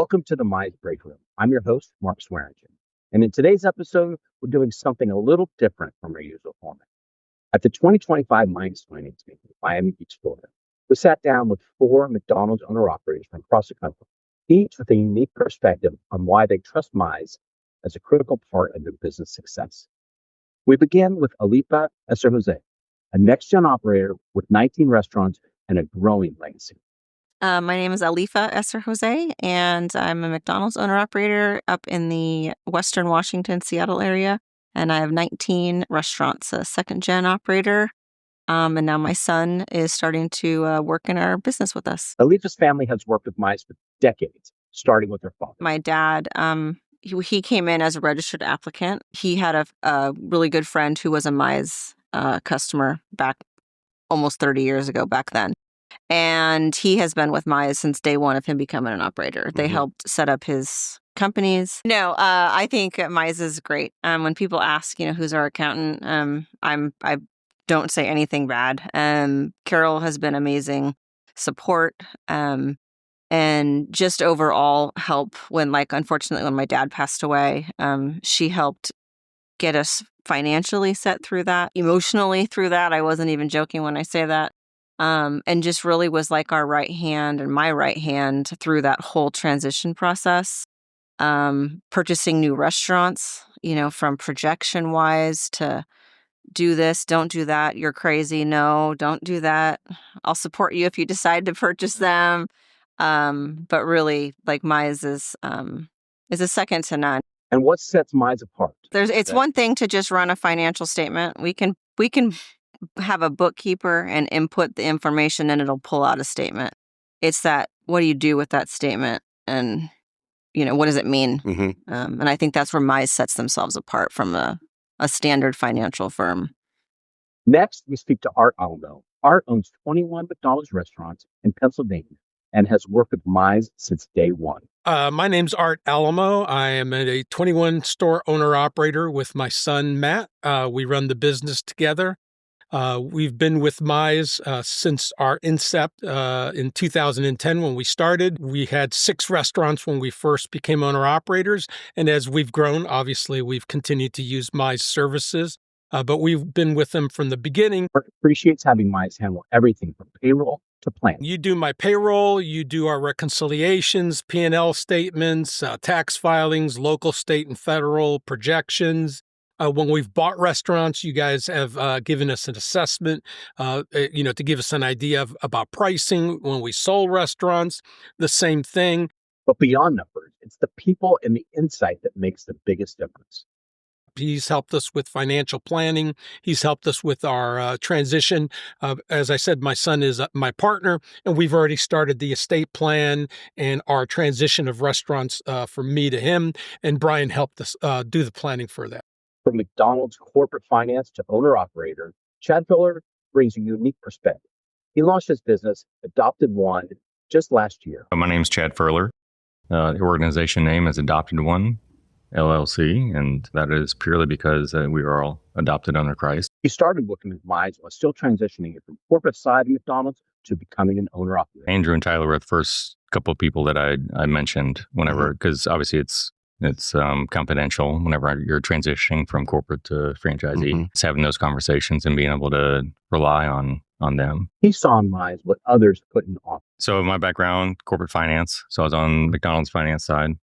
Welcome to the Mize Breakroom. I'm your host, Marc Swearengin. And in today's episode, we're doing something a little different from our usual format. At the 2025 Mize Finance Meeting in Miami Beach, Florida, we sat down with 4 McDonald's owner-operators from across the country, each with a unique perspective on why they trust Mize as a critical part of their business success. We began with Alifa Esser-Jose, a next-gen operator with 19 restaurants and a growing legacy. My name is Alifa Esser-Jose, and I'm a McDonald's owner-operator up in the Western Washington, Seattle area. And I have 19 restaurants, a second-gen operator. And now my son is starting to work in our business with us. Alifa's family has worked with Mize for decades, starting with her father. My dad, he came in as a registered applicant. He had a really good friend who was a Mize customer back almost 30 years ago back then. And he has been with Mize since day one of him becoming an operator. They helped set up his companies. No, I think Mize is great. When people ask, who's our accountant, I don't say anything bad. Carol has been amazing support, and just overall help when, unfortunately, when my dad passed away, she helped get us financially set through that, emotionally through that. I wasn't even joking when I say that. And just really was like our right hand and my right hand through that whole transition process. Purchasing new restaurants, from projection wise to do this, don't do that. You're crazy. No, don't do that. I'll support you if you decide to purchase them. But really, Mize is a second to none. And what sets Mize apart? It's one thing to just run a financial statement. We can have a bookkeeper and input the information and it'll pull out a statement. It's that, what do you do with that statement? And, what does it mean? And I think that's where Mize sets themselves apart from a standard financial firm. Next, we speak to Art Alamo. Art owns 21 McDonald's restaurants in Pennsylvania and has worked with Mize since day one. My name's Art Alamo. I am a 21-store owner-operator with my son, Matt. We run the business together. We've been with Mize since our incept in 2010 when we started. We had 6 restaurants when we first became owner-operators, and as we've grown, obviously, we've continued to use Mize services, but we've been with them from the beginning. Mark appreciates having Mize handle everything from payroll to planning. You do my payroll, you do our reconciliations, P&L statements, tax filings, local, state, and federal projections. When we've bought restaurants, you guys have given us an assessment, to give us an idea about pricing. When we sold restaurants, the same thing. But beyond numbers, it's the people and the insight that makes the biggest difference. He's helped us with financial planning. He's helped us with our transition. As I said, my son is my partner, and we've already started the estate plan and our transition of restaurants from me to him. And Brian helped us do the planning for that. From McDonald's corporate finance to owner-operator, Chad Filler brings a unique perspective. He launched his business, Adopted One, just last year. My name's Chad Furler. The organization name is Adopted One, LLC, and that is purely because we are all adopted under Christ. He started working with Mize while still transitioning from corporate side of McDonald's to becoming an owner-operator. Andrew and Tyler were the first couple of people that I mentioned whenever, because obviously it's confidential whenever you're transitioning from corporate to franchisee. It's having those conversations and being able to rely on them. He saw in Mize what others couldn't offer. So my background, corporate finance. So I was on McDonald's finance side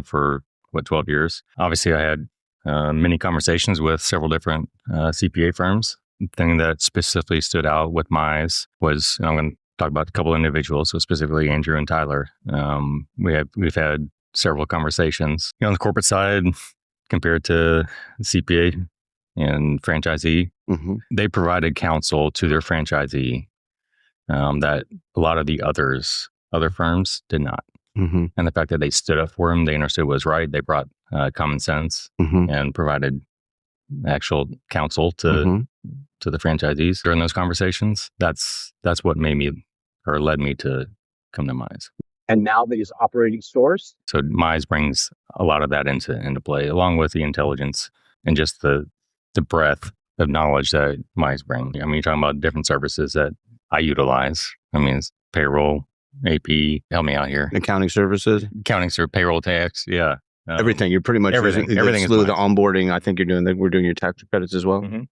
for 12 years. Obviously, I had many conversations with several different CPA firms. The thing that specifically stood out with Mize was, and I'm going to talk about a couple of individuals, so specifically Andrew and Tyler. We've had several conversations on the corporate side compared to CPA and franchisee. They provided counsel to their franchisee that a lot of the other firms did not. And the fact that they stood up for him, they understood was right. They brought common sense and provided actual counsel to the franchisees during those conversations. That's what made me or led me to come to Mize. And now that he's operating stores? So Mize brings a lot of that into play, along with the intelligence and just the breadth of knowledge that Mize brings. I mean, you're talking about different services that I utilize. I mean, it's payroll, AP, help me out here. Accounting services, Accounting, payroll, tax. Yeah. everything. You're pretty much everything is the Mize. onboarding. I think we're doing your tax credits as well. Mhm.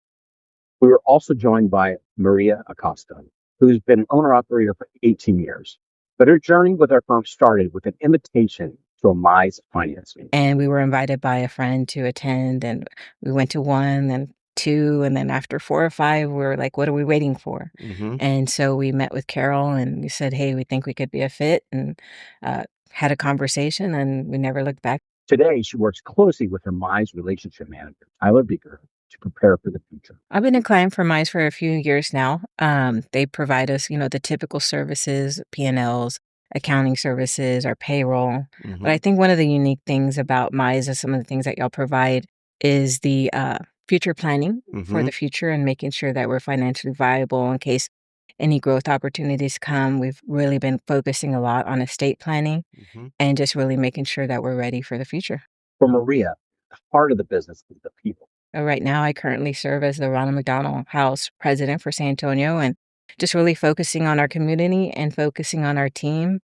We were also joined by Maria Acosta, who's been an owner-operator for 18 years. But her journey with our firm started with an invitation to a Mize Finance Meeting. And we were invited by a friend to attend, and we went to one and two, and then after 4 or 5, we were like, what are we waiting for? Mm-hmm. And so we met with Carol, and we said, hey, we think we could be a fit, and had a conversation, and we never looked back. Today, she works closely with her Mize relationship manager, Tyler Beaker, to prepare for the future. I've been a client for Mize for a few years now. They provide us, the typical services, P&Ls, accounting services, our payroll. Mm-hmm. But I think one of the unique things about Mize is some of the things that y'all provide is the future planning for the future and making sure that we're financially viable in case any growth opportunities come. We've really been focusing a lot on estate planning and just really making sure that we're ready for the future. For Maria, the heart of the business is the people. Right now, I currently serve as the Ronald McDonald House president for San Antonio, and just really focusing on our community and focusing on our team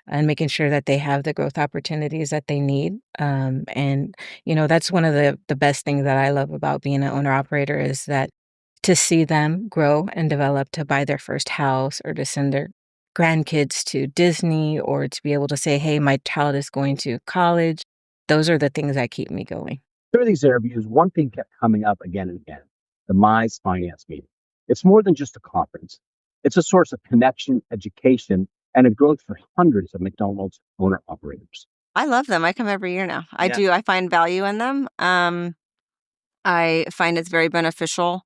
and making sure that they have the growth opportunities that they need. And, that's one of the best things that I love about being an owner operator is that to see them grow and develop to buy their first house or to send their grandkids to Disney or to be able to say, hey, my child is going to college. Those are the things that keep me going. Through these interviews, one thing kept coming up again and again, the Mize Finance Meeting. It's more than just a conference. It's a source of connection, education, and a growth for hundreds of McDonald's owner-operators. I love them. I come every year now. I do. I find value in them. I find it's very beneficial,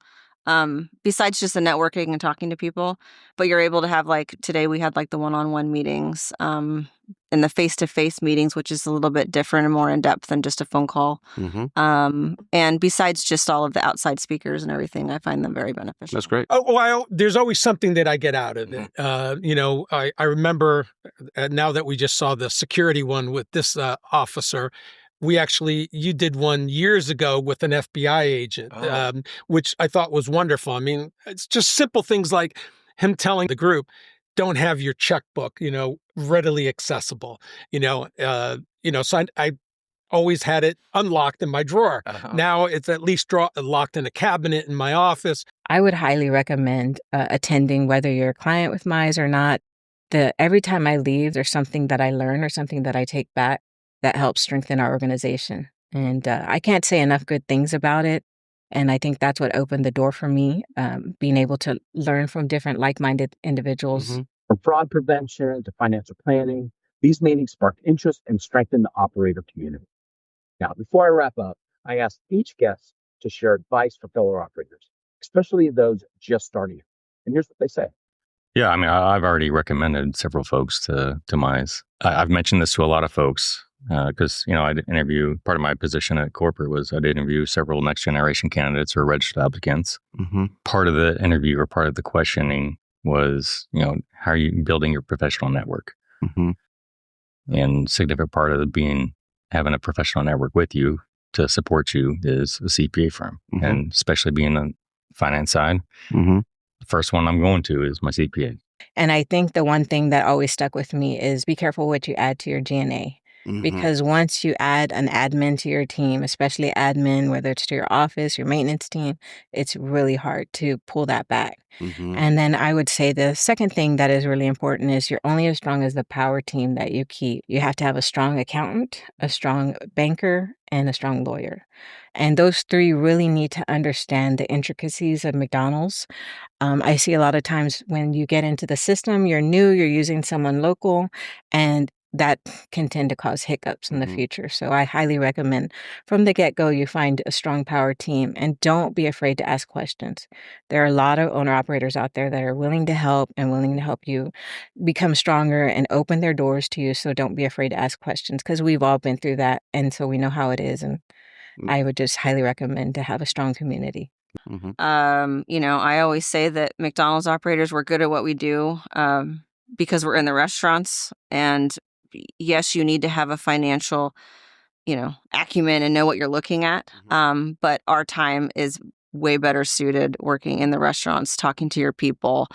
besides just the networking and talking to people. But you're able to have, like, today we had, like, the one-on-one meetings, and the face-to-face meetings, which is a little bit different and more in-depth than just a phone call. And besides just all of the outside speakers and everything, I find them very beneficial. That's great. Oh, well, there's always something that I get out of it. I remember now that we just saw the security one with this officer, you did one years ago with an FBI agent, which I thought was wonderful. I mean, it's just simple things like him telling the group, don't have your checkbook, readily accessible, so I always had it unlocked in my drawer. Now it's at least locked in a cabinet in my office. I would highly recommend attending, whether you're a client with Mize or not. Every time I leave, there's something that I learn or something that I take back that helps strengthen our organization. And I can't say enough good things about it. And I think that's what opened the door for me, being able to learn from different like-minded individuals. From fraud prevention to financial planning, these meetings spark interest and strengthen the operator community. Now, before I wrap up, I ask each guest to share advice for fellow operators, especially those just starting. And here's what they say. Yeah, I mean, I've already recommended several folks to Mize. I've mentioned this to a lot of folks because, I did interview, part of my position at corporate was I did interview several next generation candidates or registered applicants. Part of the interview or part of the questioning was, how are you building your professional network? And significant part of having a professional network with you to support you is a CPA firm. And especially being on the finance side, the first one I'm going to is my CPA. And I think the one thing that always stuck with me is be careful what you add to your G&A. Because once you add an admin to your team, especially admin, whether it's to your office, your maintenance team, it's really hard to pull that back. And then I would say the second thing that is really important is you're only as strong as the power team that you keep. You have to have a strong accountant, a strong banker, and a strong lawyer. And those three really need to understand the intricacies of McDonald's. I see a lot of times when you get into the system, you're new, you're using someone local, and that can tend to cause hiccups in the future. So I highly recommend from the get-go, you find a strong power team and don't be afraid to ask questions. There are a lot of owner-operators out there that are willing to help and willing to help you become stronger and open their doors to you. So don't be afraid to ask questions because we've all been through that. And so we know how it is. And I would just highly recommend to have a strong community. I always say that McDonald's operators, we're good at what we do because we're in the restaurants. And yes, you need to have a financial, acumen and know what you're looking at. But our time is way better suited working in the restaurants, talking to your people,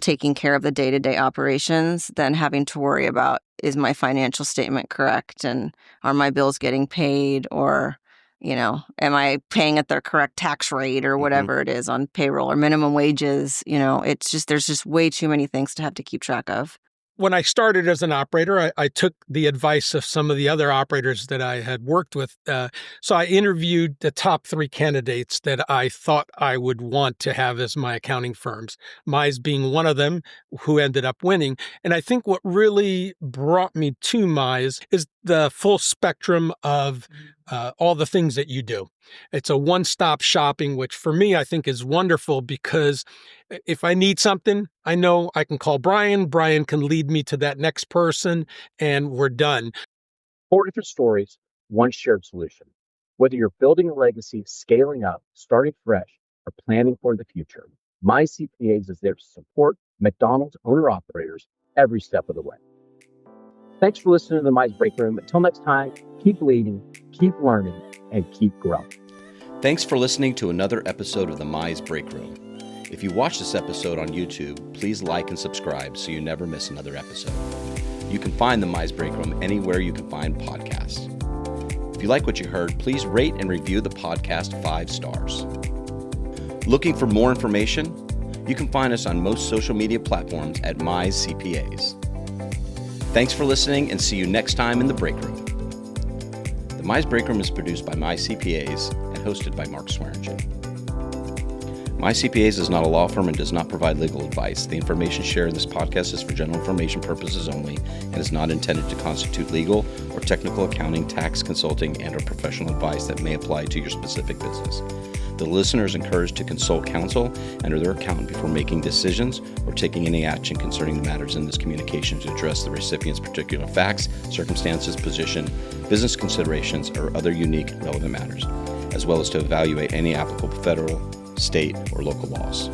taking care of the day-to-day operations than having to worry about, is my financial statement correct? And are my bills getting paid? Or, am I paying at the correct tax rate or whatever it is on payroll or minimum wages? It's just, there's just way too many things to have to keep track of. When I started as an operator, I took the advice of some of the other operators that I had worked with. So I interviewed the top 3 candidates that I thought I would want to have as my accounting firms, Mize being one of them, who ended up winning. And I think what really brought me to Mize is the full spectrum of all the things that you do. It's a one-stop shopping, which for me, I think is wonderful, because if I need something, I know I can call Brian. Brian can lead me to that next person, and we're done. 4 different stories, one shared solution. Whether you're building a legacy, scaling up, starting fresh, or planning for the future, Mize CPAs is there to support McDonald's owner-operators every step of the way. Thanks for listening to the Mize Breakroom. Until next time, keep leading, keep learning, and keep growing. Thanks for listening to another episode of the Mize Breakroom. If you watch this episode on YouTube, please like and subscribe so you never miss another episode. You can find the Mize Breakroom anywhere you can find podcasts. If you like what you heard, please rate and review the podcast 5 stars. Looking for more information? You can find us on most social media platforms at Mize CPAs. Thanks for listening, and see you next time in the Breakroom. The Mize Breakroom is produced by Mize CPAs and hosted by Marc Swearengin. Mize CPAs is not a law firm and does not provide legal advice. The information shared in this podcast is for general information purposes only and is not intended to constitute legal or technical accounting, tax, consulting, and/or professional advice that may apply to your specific business. The listener is encouraged to consult counsel and/or their accountant before making decisions or taking any action concerning the matters in this communication to address the recipient's particular facts, circumstances, position, business considerations, or other unique relevant matters, as well as to evaluate any applicable federal, state, or local laws.